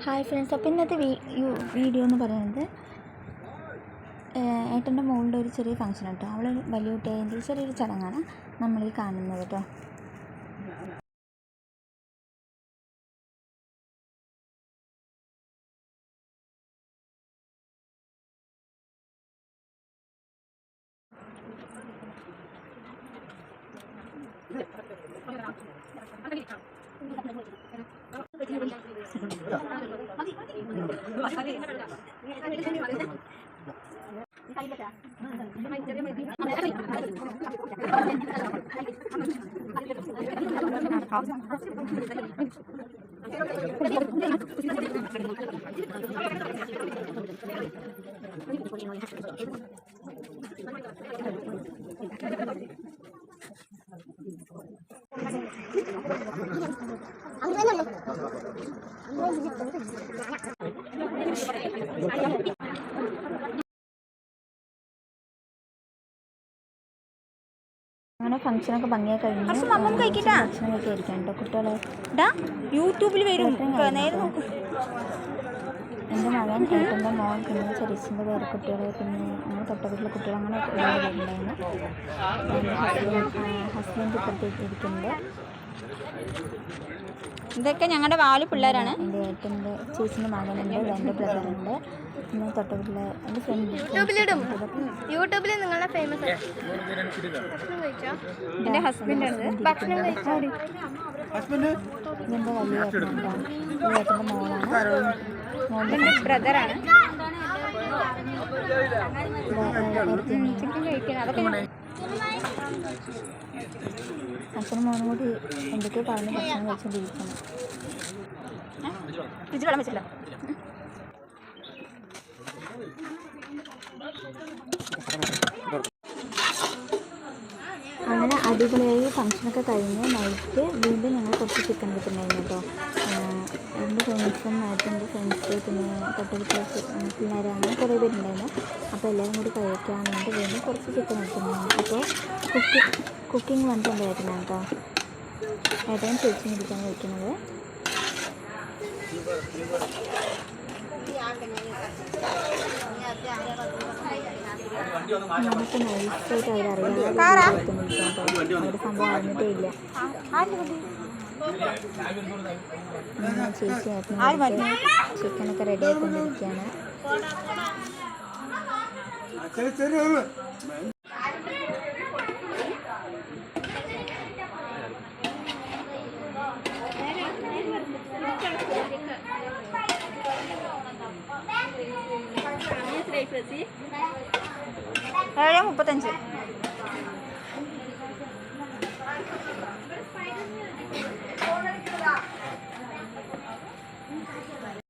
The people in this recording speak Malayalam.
ഹായ് ഫ്രണ്ട്സ്, അപ്പോൾ ഇന്നത്തെ വീഡിയോ എന്ന് പറയുന്നത് ഏട്ടൻ്റെ മോളുടെ ഒരു ചെറിയ ഫംഗ്ഷൻ കേട്ടോ. അവൾ വലിയ കുട്ടിയായതിൻ്റെ ചെറിയൊരു ചടങ്ങാണ് നമ്മൾ ഈ കാണുന്നത് കേട്ടോ. അങ്ങനെ ഫംഗ്ഷനൊക്കെ ഭംഗിയായി കഴിഞ്ഞു. ഭക്ഷണം കഴിക്കാൻ കേട്ടോ കുട്ടികളെ യൂട്യൂബിൽ വരും. എൻ്റെ മകൻ, ഏട്ടൻ്റെ മോൻ, പിന്നെ ചെറിയസിൻ്റെ പേര് കുട്ടികൾ, പിന്നെ അങ്ങനെ തൊട്ടടുത്തുള്ള കുട്ടികൾ, അങ്ങനെ ഒരുപാട് പേരുണ്ടായിരുന്നു. ഹസ്ബൻഡ് ഇപ്പോഴത്തേക്ക് ഇരിക്കുന്നത്. ഇതൊക്കെ ഞങ്ങളുടെ വാല് പിള്ളേരാണ്. എൻ്റെ ഏട്ടൻ്റെ ചേച്ചിൻ്റെ മകനുണ്ട്, എൻ്റെ ബ്രദറുണ്ട്, പിന്നെ തൊട്ടടുത്തുള്ള എൻ്റെ ഫ്രണ്ട്. യൂട്യൂബിൽ നിങ്ങളുടെ ഫേമസ് എൻ്റെ ഹസ്ബൻഡാണ്. ഭക്ഷണം കഴിച്ചാൽ ഇതിൻ്റെ വലിയ ഏട്ടനുണ്ടാണ്. ഈ ഏട്ടൻ്റെ മോളാണ്, മോളുടെ ബ്രദറാണ്. അച്ഛനും മോനും കൂടി എന്തൊക്കെയോ പറഞ്ഞ് ഭക്ഷണം കഴിച്ചുകൊണ്ടിരിക്കണം. ഫ്രിഡ്ജിൽ വെള്ളം വെച്ചില്ല. അങ്ങനെ അടിപൊളിയായി ഫംഗ്ഷനൊക്കെ കഴിഞ്ഞ് നൈറ്റ് വീണ്ടും ഞങ്ങൾ കുറച്ച് ചിക്കൻ എടുത്തിട്ടുണ്ടായിരുന്നു കേട്ടോ. എൻ്റെ ഫ്രണ്ട്സും ഏട്ടൻ്റെ ഫ്രണ്ട്സ്, പിന്നെ തൊട്ടടുത്ത പിള്ളേർ, അങ്ങനെ കുറേ പേരുണ്ടായിരുന്നു. അപ്പോൾ എല്ലാവരും കൂടി കഴിക്കാൻ വേണ്ടി വീണ്ടും കുറച്ച് ചിക്കൻ എടുത്തിട്ടുണ്ടായിരുന്നു. അപ്പോൾ കുക്കിംഗ് വന്നിട്ട് എൻ്റെ ഏട്ടനാണ് കേട്ടോ. ഏട്ടനും ചേച്ചിയും ഇരിക്കാൻ വയ്ക്കുന്നത്. നമുക്ക് നൈസായിട്ട് അവരറിയാം അവരുടെ സംഭവം അറിഞ്ഞിട്ടേ ഇല്ല. ചേച്ചി ഏട്ടനും ചിക്കനൊക്കെ റെഡി ആയിക്കൊണ്ടിരിക്കുകയാണ്. $7.35.